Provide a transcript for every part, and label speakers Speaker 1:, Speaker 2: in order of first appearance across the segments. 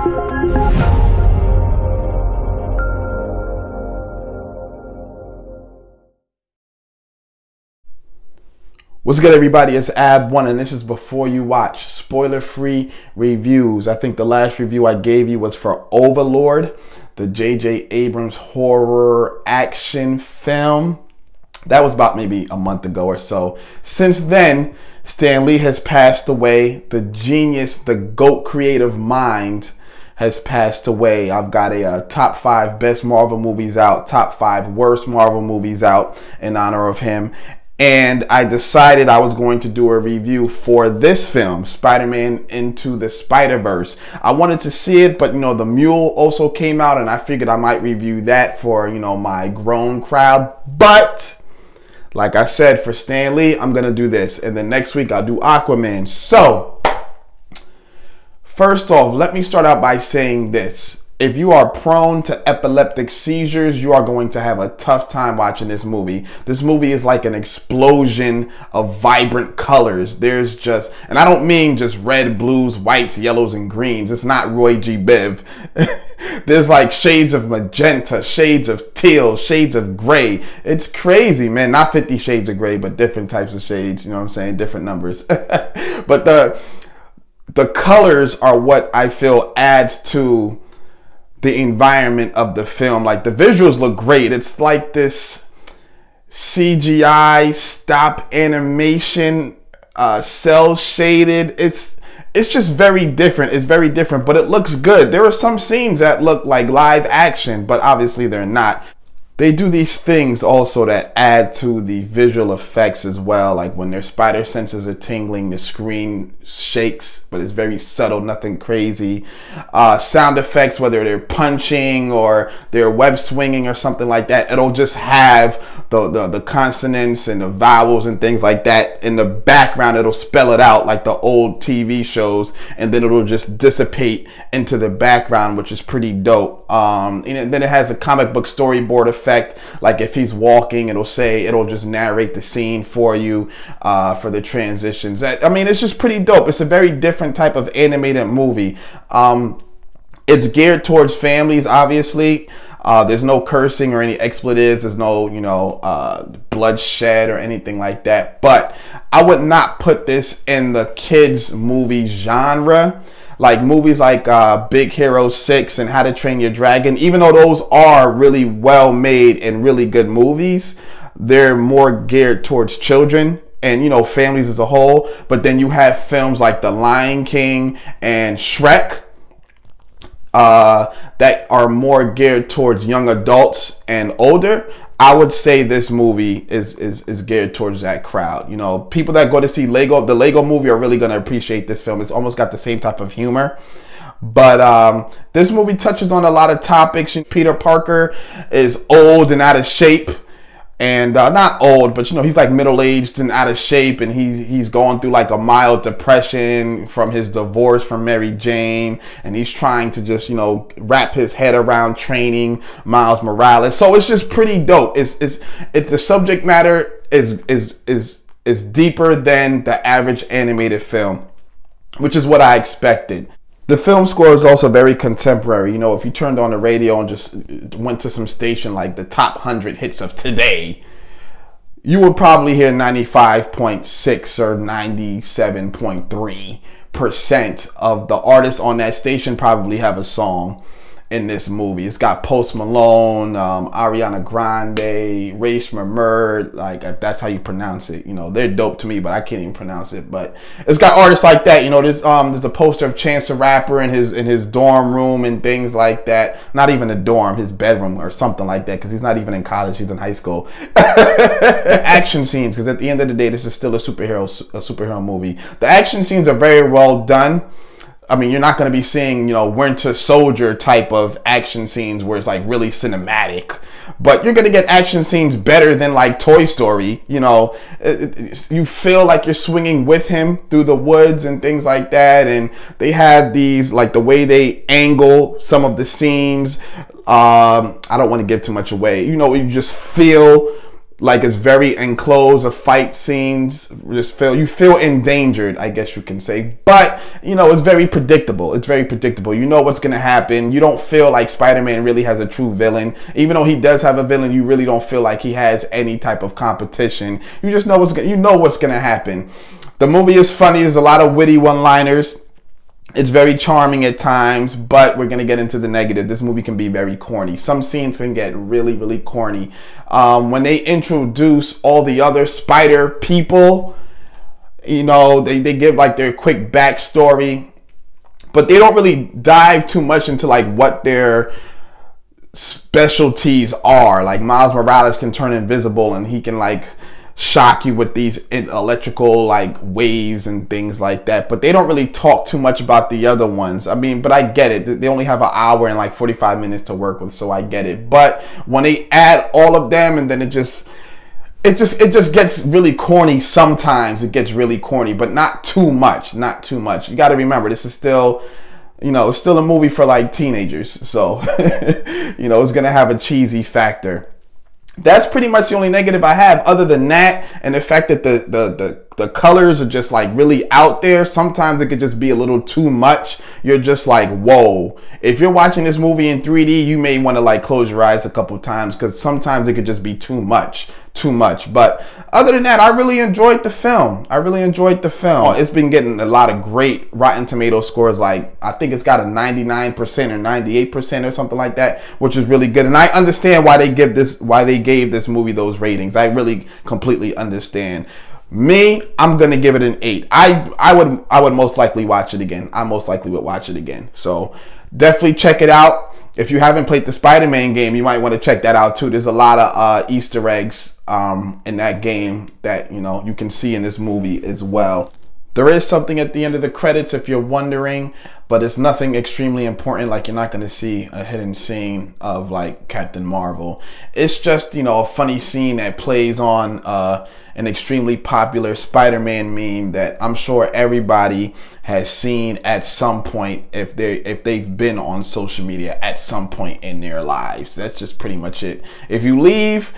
Speaker 1: What's good, everybody? It's Abwon, and this is Before You Watch, spoiler-free reviews. I think the last review I gave you was for Overlord, the J.J. Abrams horror action film. That was about maybe a month ago or so. Since then, Stan Lee has passed away. The genius, the GOAT creative mind has passed away. I've got a top 5 best Marvel movies out, top 5 worst Marvel movies out in honor of him. And I decided I was going to do a review for this film, Spider-Man Into the Spider-Verse. I wanted to see it, but the Mule also came out, and I figured I might review that for, my grown crowd. But like I said, for Stan Lee, I'm going to do this. And then next week I'll do Aquaman. So first off, let me start out by saying this. If you are prone to epileptic seizures, you are going to have a tough time watching this movie. This movie is like an explosion of vibrant colors. There's just, and I don't mean just red, blues, whites, yellows, and greens. It's not Roy G. Biv. There's like shades of magenta, shades of teal, shades of gray. It's crazy, man. Not 50 Shades of Gray, but different types of shades. You know what I'm saying? Different numbers. But the colors are what I feel adds to the environment of the film. Like, the visuals look great. It's like this CGI stop animation, cell shaded. It's just very different. It's very different, but it looks good. There are some scenes that look like live action, but obviously they're not. They do these things also that add to the visual effects as well. Like when their spider senses are tingling, the screen shakes, but it's very subtle, nothing crazy. Sound effects, whether they're punching or they're web swinging or something like that, it'll just have the consonants and the vowels and things like that in the background. It'll spell it out like the old TV shows, and then it'll just dissipate into the background, which is pretty dope. And then it has a comic book storyboard effect. Like if he's walking, it'll just narrate the scene for you for the transitions. I mean, it's just pretty dope. It's a very different type of animated movie. It's geared towards families, obviously. There's no cursing or any expletives. There's no, bloodshed or anything like that. But I would not put this in the kids movie genre. Like movies like Big Hero 6 and How to Train Your Dragon, even though those are really well made and really good movies, they're more geared towards children and, families as a whole. But then you have films like The Lion King and Shrek that are more geared towards young adults and older. I would say this movie is geared towards that crowd. People that go to see the Lego movie are really going to appreciate this film. It's almost got the same type of humor. But this movie touches on a lot of topics. Peter Parker is old and out of shape. And not old, but he's like middle-aged and out of shape, and he's going through like a mild depression from his divorce from Mary Jane, and he's trying to just wrap his head around training Miles Morales. So it's just pretty dope. It's the subject matter is deeper than the average animated film, which is what I expected. The film score is also very contemporary. If you turned on the radio and just went to some station like the top 100 hits of today, you would probably hear 95.6 or 97.3% of the artists on that station probably have a song in this movie. It's got Post Malone, Ariana Grande, Reshma Murd, like if that's how you pronounce it. They're dope to me, but I can't even pronounce it. But it's got artists like that. There's a poster of Chance the Rapper in his dorm room and things like that. Not even a dorm, his bedroom or something like that, because he's not even in college, he's in high school. Action scenes, because at the end of the day, this is still a superhero movie. The action scenes are very well done. I mean, you're not going to be seeing, Winter Soldier type of action scenes where it's like really cinematic, but you're going to get action scenes better than like Toy Story. You feel like you're swinging with him through the woods and things like that. And they have these, like the way they angle some of the scenes. I don't want to give too much away. You just feel like it's very enclosed. The fight scenes just you feel endangered, I guess you can say. But you know, it's very predictable. It's very predictable. You know what's gonna happen. You don't feel like Spider-Man really has a true villain. Even though he does have a villain, you really don't feel like he has any type of competition. You just know what's gonna happen. The movie is funny. There's a lot of witty one-liners. It's very charming at times, but we're going to get into the negative. This movie can be very corny. Some scenes can get really, really corny. When they introduce all the other spider people, you know, they give like their quick backstory, but they don't really dive too much into like what their specialties are. Like Miles Morales can turn invisible and he can like shock you with these electrical like waves and things like that, but they don't really talk too much about the other ones. I mean, but I get it. They only have an hour and like 45 minutes to work with, so I get it. But when they add all of them, and then it just gets really corny. Sometimes it gets really corny, but not too much. Not too much. You got to remember, this is still, you know, it's still a movie for like teenagers, so you know, it's gonna have a cheesy factor. That's pretty much the only negative I have, other than that, and the fact that the colors are just like really out there. Sometimes it could just be a little too much. You're just like, whoa. If you're watching this movie in 3D, you may want to like close your eyes a couple times, because sometimes it could just be too much. But other than that, I really enjoyed the film. It's been getting a lot of great Rotten Tomato scores. Like, I think it's got a 99% or 98% or something like that, which is really good. And I understand why they gave this movie those ratings. I really completely understand. Me, I'm gonna give it an 8. I would most likely watch it again. I most likely would watch it again. So definitely check it out. If you haven't played the Spider-Man game, you might want to check that out too. There's a lot of Easter eggs in that game that, you know, you can see in this movie as well. There is something at the end of the credits if you're wondering, but it's nothing extremely important. Like, you're not going to see a hidden scene of like Captain Marvel. It's just, you know, a funny scene that plays on an extremely popular Spider-Man meme that I'm sure everybody has seen at some point if they've been on social media at some point in their lives. That's just pretty much it. If you leave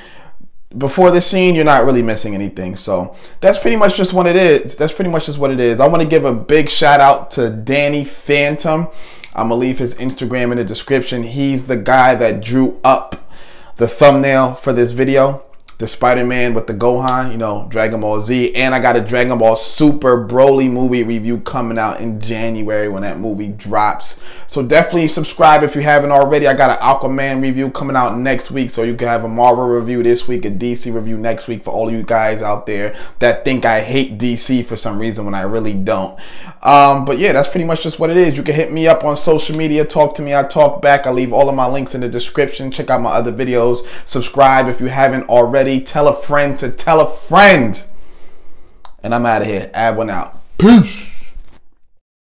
Speaker 1: before the scene, you're not really missing anything. So that's pretty much just what it is. I want to give a big shout out to Danny Phantom. I'm gonna leave his Instagram in the description. He's the guy that drew up the thumbnail for this video. The Spider-Man with the Gohan, you know, Dragon Ball Z. And I got a Dragon Ball Super Broly movie review coming out in January when that movie drops. So definitely subscribe if you haven't already. I got an Aquaman review coming out next week, so you can have a Marvel review this week, a DC review next week, for all of you guys out there that think I hate DC for some reason when I really don't. But yeah, that's pretty much just what it is. You can hit me up on social media, talk to me, I talk back. I leave all of my links in the description. Check out my other videos. Subscribe if you haven't already. Tell a friend to tell a friend. And I'm out of here. Abwon out. Peace.